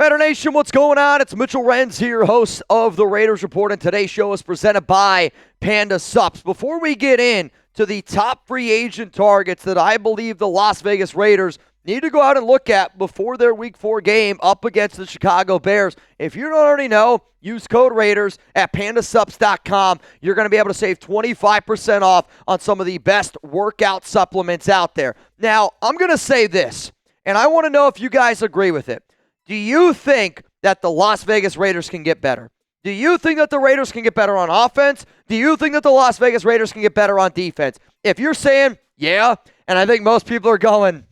Raider Nation, what's going on? It's Mitchell Renz here, host of the Raiders Report, and today's show is presented by Panda Sups. Before we get in to the top free agent targets that I believe the Las Vegas Raiders need to go out and look at before their Week 4 game up against the Chicago Bears, if you don't already know, use code Raiders at pandasups.com. You're going to be able to save 25% off on some of the best workout supplements out there. Now, I'm going to say this, and I want to know if you guys agree with it. Do you think that the Las Vegas Raiders can get better? Do you think that the Raiders can get better on offense? Do you think that the Las Vegas Raiders can get better on defense? If you're saying, yeah, and I think most people are going,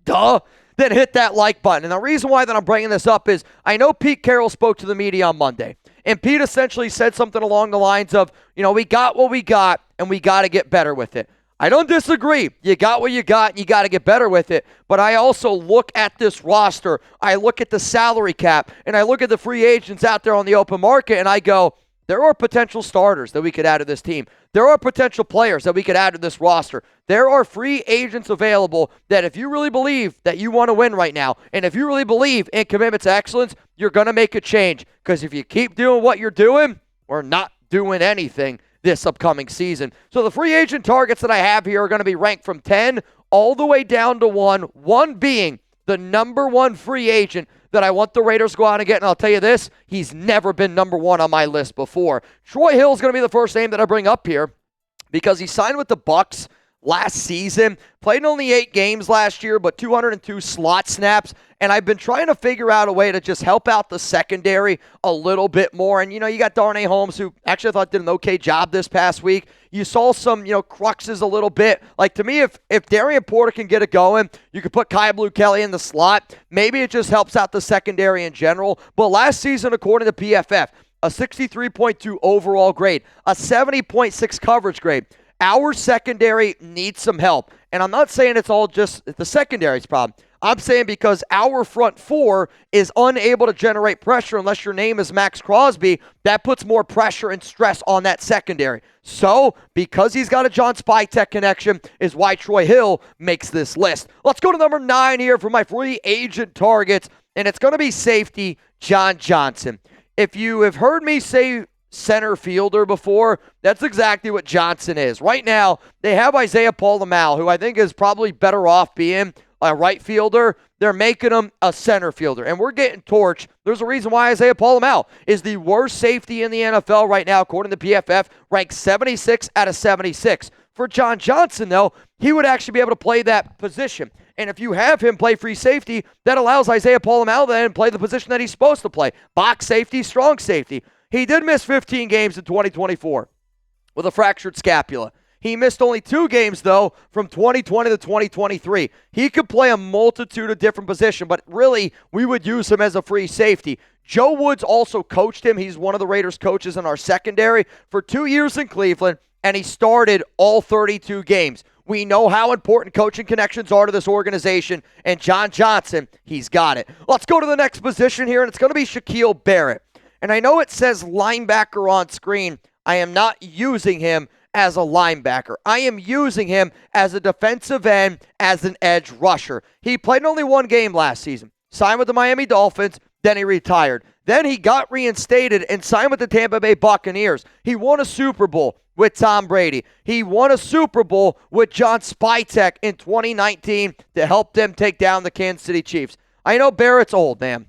duh, then hit that like button. And the reason why that I'm bringing this up is I know Pete Carroll spoke to the media on Monday. And Pete essentially said something along the lines of, we got what we got, and we got to get better with it. I don't disagree. You got what you got, and you got to get better with it. But I also look at this roster. I look at the salary cap, and I look at the free agents out there on the open market, and I go, there are potential starters that we could add to this team. There are potential players that we could add to this roster. There are free agents available that if you really believe that you want to win right now, and if you really believe in commitment to excellence, you're going to make a change. Because if you keep doing what you're doing, we're not doing anything this upcoming season. So the free agent targets that I have here are going to be ranked from 10 all the way down to 1, 1 being the number 1 free agent that I want the Raiders to go out and get. And I'll tell you this, he's never been number 1 on my list before. Troy Hill's going to be the first name that I bring up here because he signed with the Bucs last season, played in only 8 games last year, but 202 slot snaps. And I've been trying to figure out a way to just help out the secondary a little bit more. And, you got Darnay Holmes, who actually I thought did an okay job this past week. You saw some, cruxes a little bit. Like, to me, if Darian Porter can get it going, you could put Kai Blue Kelly in the slot. Maybe it just helps out the secondary in general. But last season, according to PFF, a 63.2 overall grade, a 70.6 coverage grade. Our secondary needs some help. And I'm not saying it's all just the secondary's problem. I'm saying because our front 4 is unable to generate pressure unless your name is Max Crosby, that puts more pressure and stress on that secondary. So, because he's got a John Spytek connection is why Troy Hill makes this list. Let's go to number 9 here for my free agent targets, and it's going to be safety John Johnson. If you have heard me say center fielder before, that's exactly what Johnson is. Right now, they have Isaiah Paul-Lamal, who I think is probably better off being a right fielder. They're making him a center fielder, and we're getting torched. There's a reason why Isaiah Paul-Lamal is the worst safety in the NFL right now, according to PFF, ranked 76 out of 76. For John Johnson, though, he would actually be able to play that position. And if you have him play free safety, that allows Isaiah Paul-Lamal then to play the position that he's supposed to play. Box safety, strong safety. He did miss 15 games in 2024 with a fractured scapula. He missed only 2 games, though, from 2020 to 2023. He could play a multitude of different positions, but really, we would use him as a free safety. Joe Woods also coached him. He's one of the Raiders' coaches in our secondary for 2 years in Cleveland, and he started all 32 games. We know how important coaching connections are to this organization, and John Johnson, he's got it. Let's go to the next position here, and it's going to be Shaquil Barrett. And I know it says linebacker on screen. I am not using him as a linebacker. I am using him as a defensive end, as an edge rusher. He played in only 1 game last season. Signed with the Miami Dolphins, then he retired. Then he got reinstated and signed with the Tampa Bay Buccaneers. He won a Super Bowl with Tom Brady. He won a Super Bowl with John Spytek in 2019 to help them take down the Kansas City Chiefs. I know Barrett's old, man.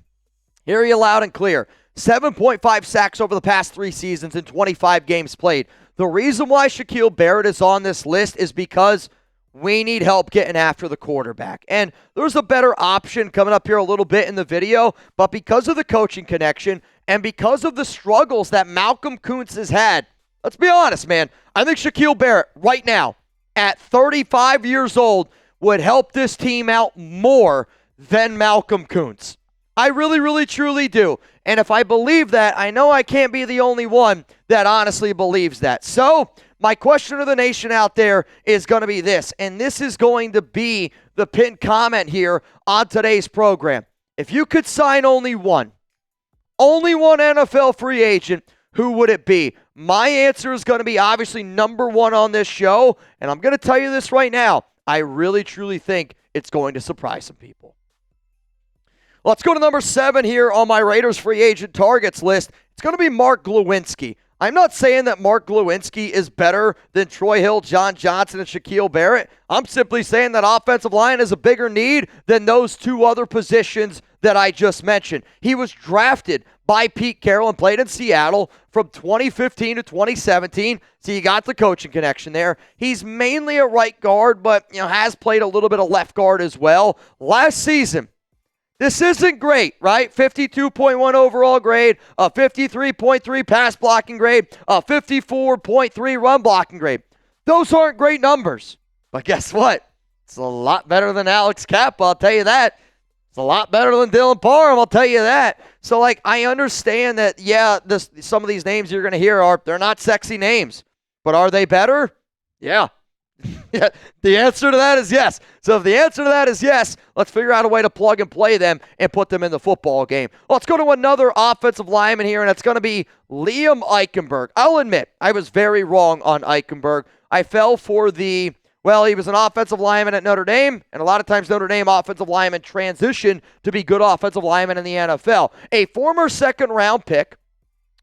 Hear you loud and clear. 7.5 sacks over the past 3 seasons and 25 games played. The reason why Shaquil Barrett is on this list is because we need help getting after the quarterback. And there's a better option coming up here a little bit in the video, but because of the coaching connection and because of the struggles that Malcolm Kuntz has had, let's be honest, man, I think Shaquil Barrett right now at 35 years old would help this team out more than Malcolm Kuntz. I really, really, truly do. And if I believe that, I know I can't be the only one that honestly believes that. So, my question to the nation out there is going to be this, and this is going to be the pinned comment here on today's program. If you could sign only one NFL free agent, who would it be? My answer is going to be obviously number 1 on this show, and I'm going to tell you this right now. I really, truly think it's going to surprise some people. Let's go to number 7 here on my Raiders free agent targets list. It's going to be Mark Glowinski. I'm not saying that Mark Glowinski is better than Troy Hill, John Johnson, and Shaquil Barrett. I'm simply saying that offensive line is a bigger need than those two other positions that I just mentioned. He was drafted by Pete Carroll and played in Seattle from 2015 to 2017. So you got the coaching connection there. He's mainly a right guard, but has played a little bit of left guard as well. Last season, this isn't great, right? 52.1 overall grade, a 53.3 pass blocking grade, a 54.3 run blocking grade. Those aren't great numbers. But guess what? It's a lot better than Alex Kappa, I'll tell you that. It's a lot better than Dylan Parham, I'll tell you that. So, I understand that, some of these names you're going to hear they're not sexy names. But are they better? Yeah. Yeah, the answer to that is yes. So if the answer to that is yes, let's figure out a way to plug and play them and put them in the football game. Let's go to another offensive lineman here, and it's going to be Liam Eichenberg. I'll admit, I was very wrong on Eichenberg. I fell for he was an offensive lineman at Notre Dame, and a lot of times Notre Dame offensive linemen transition to be good offensive linemen in the NFL. A former second-round pick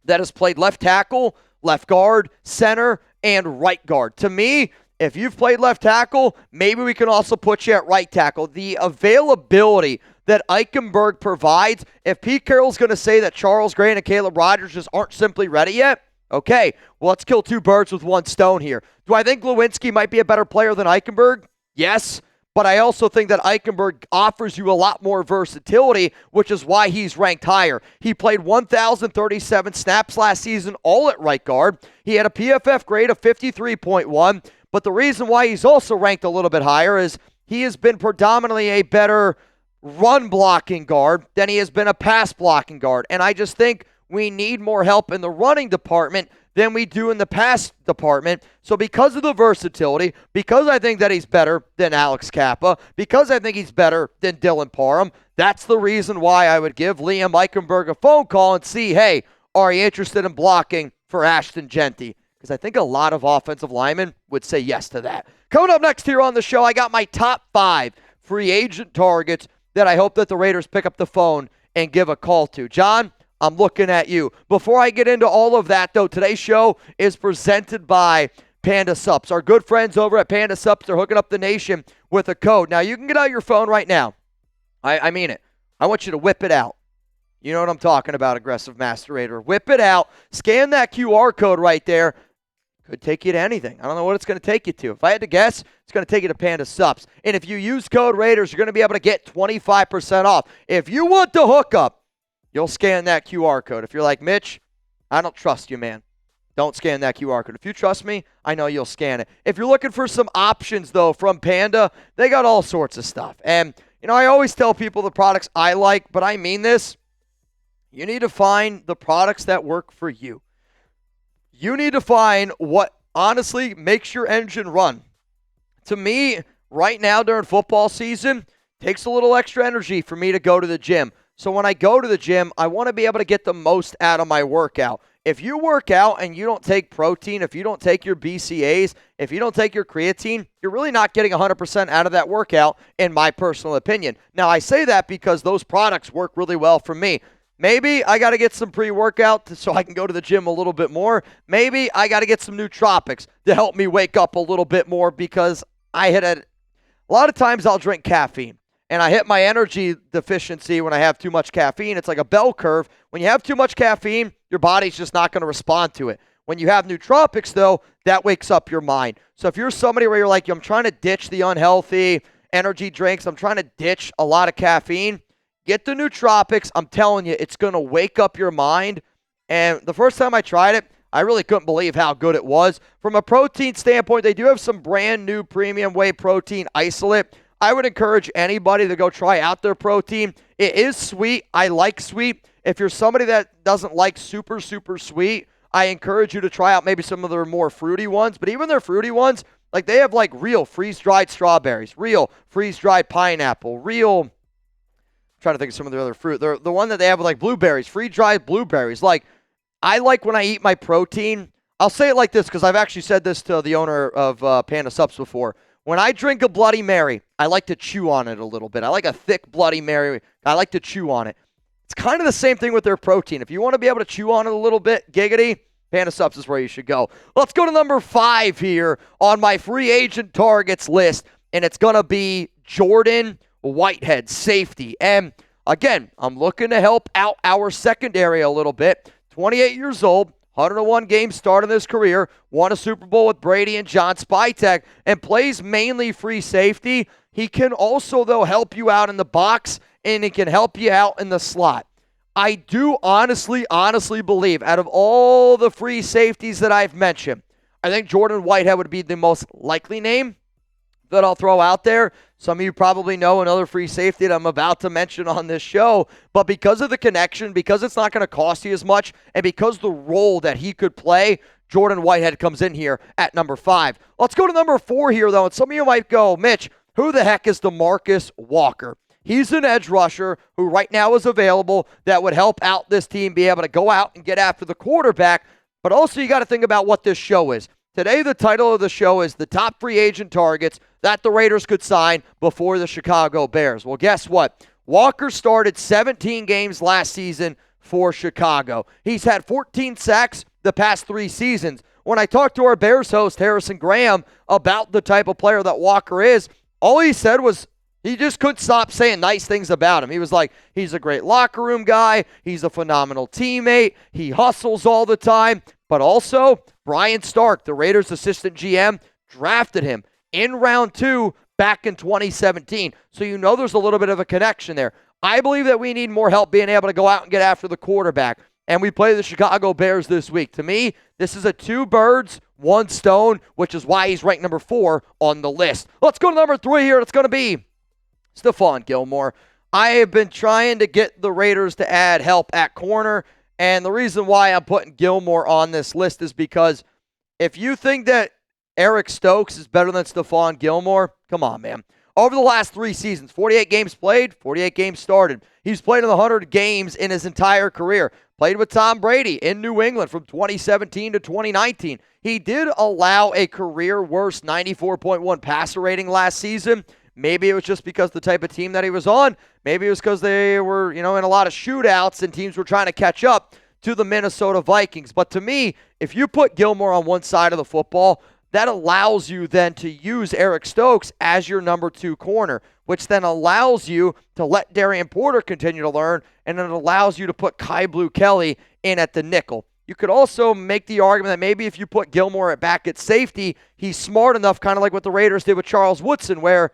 that has played left tackle, left guard, center, and right guard. To me, if you've played left tackle, maybe we can also put you at right tackle. The availability that Eichenberg provides, if Pete Carroll's going to say that Charles Gray and Caleb Rogers just aren't simply ready yet, okay, well, let's kill two birds with one stone here. Do I think Glowinski might be a better player than Eichenberg? Yes, but I also think that Eichenberg offers you a lot more versatility, which is why he's ranked higher. He played 1,037 snaps last season, all at right guard. He had a PFF grade of 53.1. But the reason why he's also ranked a little bit higher is he has been predominantly a better run blocking guard than he has been a pass blocking guard. And I just think we need more help in the running department than we do in the pass department. So because of the versatility, because I think that he's better than Alex Kappa, because I think he's better than Dylan Parham, that's the reason why I would give Liam Eichenberg a phone call and see, hey, are you interested in blocking for Ashton Genty? Because I think a lot of offensive linemen would say yes to that. Coming up next here on the show, I got my top 5 free agent targets that I hope that the Raiders pick up the phone and give a call to. John, I'm looking at you. Before I get into all of that, though, today's show is presented by Panda Sups. Our good friends over at Panda Sups, they're hooking up the nation with a code. Now, you can get out your phone right now. I mean it. I want you to whip it out. You know what I'm talking about, Aggressive Master Raider. Whip it out. Scan that QR code right there. Could take you to anything. I don't know what it's going to take you to. If I had to guess, it's going to take you to Panda Sups. And if you use code Raiders, you're going to be able to get 25% off. If you want the hookup, you'll scan that QR code. If you're like, Mitch, I don't trust you, man. Don't scan that QR code. If you trust me, I know you'll scan it. If you're looking for some options, though, from Panda, they got all sorts of stuff. And, I always tell people the products I like, but I mean this. You need to find the products that work for you. You need to find what honestly makes your engine run. To me, right now during football season, takes a little extra energy for me to go to the gym. So when I go to the gym, I want to be able to get the most out of my workout. If you work out and you don't take protein, if you don't take your BCAAs, if you don't take your creatine, you're really not getting 100% out of that workout, in my personal opinion. Now, I say that because those products work really well for me. Maybe I got to get some pre-workout so I can go to the gym a little bit more. Maybe I got to get some nootropics to help me wake up a little bit more because a lot of times I'll drink caffeine and I hit my energy deficiency when I have too much caffeine. It's like a bell curve. When you have too much caffeine, your body's just not going to respond to it. When you have nootropics, though, that wakes up your mind. So if you're somebody where you're like, I'm trying to ditch the unhealthy energy drinks, I'm trying to ditch a lot of caffeine, get the nootropics. I'm telling you, it's going to wake up your mind. And the first time I tried it, I really couldn't believe how good it was. From a protein standpoint, they do have some brand new premium whey protein isolate. I would encourage anybody to go try out their protein. It is sweet. I like sweet. If you're somebody that doesn't like super, super sweet, I encourage you to try out maybe some of their more fruity ones. But even their fruity ones, they have real freeze-dried strawberries, real freeze-dried pineapple, real... trying to think of some of the other fruit. The one that they have with blueberries, freeze-dried blueberries. I like when I eat my protein. I'll say it like this because I've actually said this to the owner of Panda Sups before. When I drink a Bloody Mary, I like to chew on it a little bit. I like a thick Bloody Mary. I like to chew on it. It's kind of the same thing with their protein. If you want to be able to chew on it a little bit, giggity, Panda Subs is where you should go. Let's go to number 5 here on my free agent targets list, and it's going to be Jordan Whitehead, safety. And again, I'm looking to help out our secondary a little bit. 28 years old, 101 games started in his career, won a Super Bowl with Brady and John Spytek, and plays mainly free safety. He can also, though, help you out in the box, and he can help you out in the slot. I do honestly believe out of all the free safeties that I've mentioned, I think Jordan Whitehead would be the most likely name that I'll throw out there. Some of you probably know another free safety that I'm about to mention on this show, but because of the connection, because it's not going to cost you as much, and because the role that he could play, Jordan Whitehead comes in here at number 5. Let's go to number 4 here, though, and some of you might go, Mitch, who the heck is DeMarcus Walker? He's an edge rusher who right now is available that would help out this team be able to go out and get after the quarterback, but also you got to think about what this show is. Today, the title of the show is the top free agent targets that the Raiders could sign before the Chicago Bears. Well, guess what? Walker started 17 games last season for Chicago. He's had 14 sacks the past 3 seasons. When I talked to our Bears host, Harrison Graham, about the type of player that Walker is, all he said was he just couldn't stop saying nice things about him. He was like, he's a great locker room guy. He's a phenomenal teammate. He hustles all the time. But also, Brian Stark, the Raiders assistant GM, drafted him in round 2 back in 2017. So you know there's a little bit of a connection there. I believe that we need more help being able to go out and get after the quarterback. And we play the Chicago Bears this week. To me, this is a 2 birds, 1 stone, which is why he's ranked number 4 on the list. Let's go to number 3 here. It's going to be Stephon Gilmore. I have been trying to get the Raiders to add help at corner, and the reason why I'm putting Gilmore on this list is because if you think that Eric Stokes is better than Stephon Gilmore, come on, man. Over the last 3 seasons, 48 games played, 48 games started. He's played in 100 games in his entire career. Played with Tom Brady in New England from 2017 to 2019. He did allow a career-worst 94.1 passer rating last season. Maybe it was just because the type of team that he was on. Maybe it was because they were, in a lot of shootouts and teams were trying to catch up to the Minnesota Vikings. But to me, if you put Gilmore on one side of the football, that allows you then to use Eric Stokes as your number 2 corner, which then allows you to let Darian Porter continue to learn, and it allows you to put Kai Blue Kelly in at the nickel. You could also make the argument that maybe if you put Gilmore back at safety, he's smart enough, kind of like what the Raiders did with Charles Woodson, where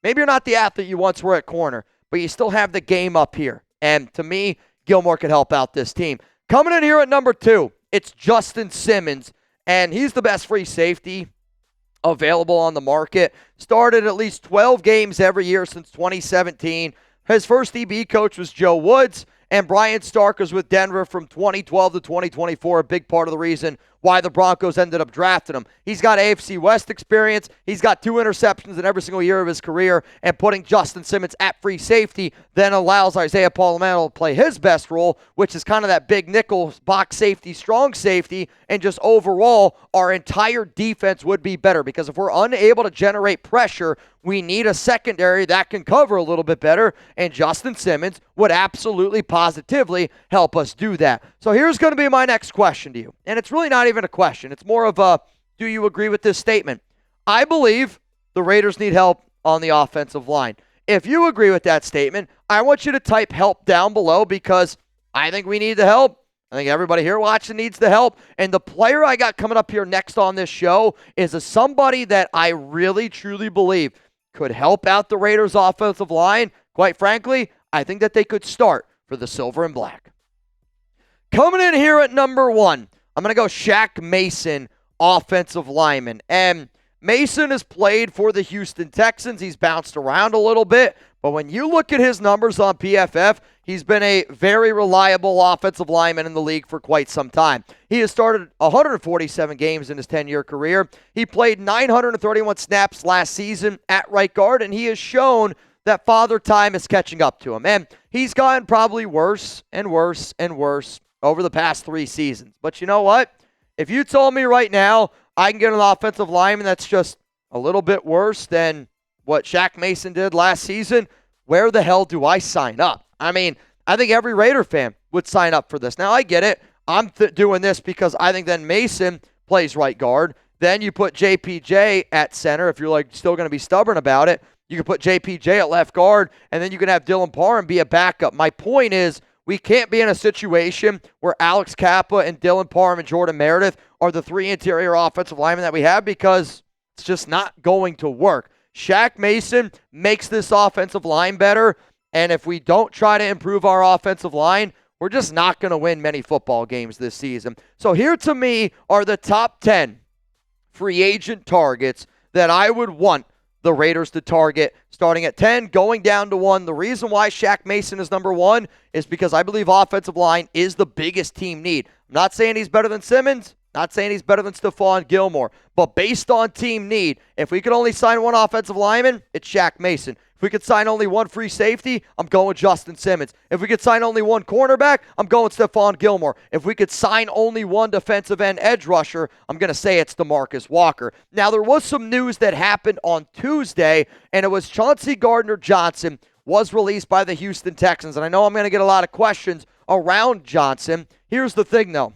maybe you're not the athlete you once were at corner, but you still have the game up here. And to me, Gilmore could help out this team. Coming in here at number 2, it's Justin Simmons, and he's the best free safety available on the market. Started at least 12 games every year since 2017. His first DB coach was Joe Woods, and Brian Stark was with Denver from 2012 to 2024, a big part of the reason why the Broncos ended up drafting him. He's got AFC West experience. He's got 2 interceptions in every single year of his career, and putting Justin Simmons at free safety then allows Isaiah Palomino to play his best role, which is kind of that big nickel box safety, strong safety, and just overall our entire defense would be better because if we're unable to generate pressure, we need a secondary that can cover a little bit better, and Justin Simmons would absolutely positively help us do that. So here's going to be my next question to you, and it's really not even a question. It's more of a, do you agree with this statement? I believe the Raiders need help on the offensive line. If you agree with that statement, I want you to type help down below because I think we need the help. I think everybody here watching needs the help. And the player I got coming up here next on this show is somebody that I really, truly believe could help out the Raiders' offensive line. Quite frankly, I think that they could start for the Silver and Black. Coming in here at number 1, I'm going to go Shaq Mason, offensive lineman. And Mason has played for the Houston Texans. He's bounced around a little bit. But when you look at his numbers on PFF, he's been a very reliable offensive lineman in the league for quite some time. He has started 147 games in his 10-year career. He played 931 snaps last season at right guard, and he has shown that Father Time is catching up to him. And he's gotten probably worse and worse and worse over the past 3 seasons. But you know what? If you told me right now I can get an offensive lineman that's just a little bit worse than what Shaq Mason did last season, where the hell do I sign up? I mean, I think every Raider fan would sign up for this. Now, I get it. I'm doing this because I think then Mason plays right guard. Then you put JPJ at center. If you're like still going to be stubborn about it, you can put JPJ at left guard, and then you can have Dylan Parham be a backup. My point is, we can't be in a situation where Alex Kappa and Dylan Parham and Jordan Meredith are the three interior offensive linemen that we have, because it's just not going to work. Shaq Mason makes this offensive line better, and if we don't try to improve our offensive line, we're just not going to win many football games this season. So here to me are the top 10 free agent targets that I would want the Raiders to target, starting at 10, going down to 1. The reason why Shaq Mason is number 1 is because I believe offensive line is the biggest team need. I'm not saying he's better than Simmons, not saying he's better than Stephon Gilmore, but based on team need, if we could only sign one offensive lineman, it's Shaq Mason. If we could sign only one free safety, I'm going Justin Simmons. If we could sign only one cornerback, I'm going Stephon Gilmore. If we could sign only one defensive end edge rusher, I'm going to say it's DeMarcus Walker. Now, there was some news that happened on Tuesday, and it was Chauncey Gardner-Johnson was released by the Houston Texans. And I know I'm going to get a lot of questions around Johnson. Here's the thing, though.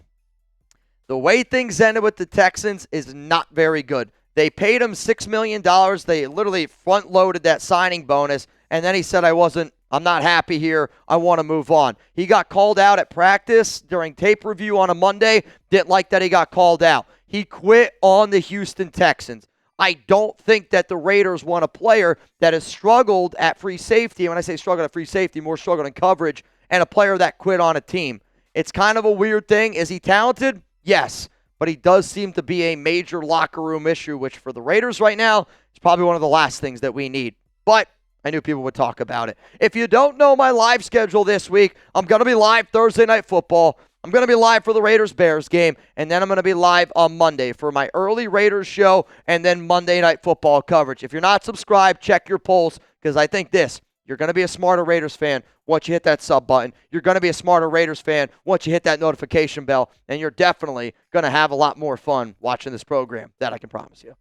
The way things ended with the Texans is not very good. They paid him $6 million. They literally front-loaded that signing bonus, and then he said, I'm not happy here. I want to move on. He got called out at practice during tape review on a Monday. Didn't like that he got called out. He quit on the Houston Texans. I don't think that the Raiders want a player that has struggled at free safety. And when I say struggled at free safety, more struggled in coverage, and a player that quit on a team. It's kind of a weird thing. Is he talented? Yes. But he does seem to be a major locker room issue, which for the Raiders right now is probably one of the last things that we need. But I knew people would talk about it. If you don't know my live schedule this week, I'm going to be live Thursday Night Football. I'm going to be live for the Raiders-Bears game, and then I'm going to be live on Monday for my early Raiders show and then Monday Night Football coverage. If you're not subscribed, check your polls, because I think this. You're going to be a smarter Raiders fan once you hit that sub button. You're going to be a smarter Raiders fan once you hit that notification bell. And you're definitely going to have a lot more fun watching this program. That I can promise you.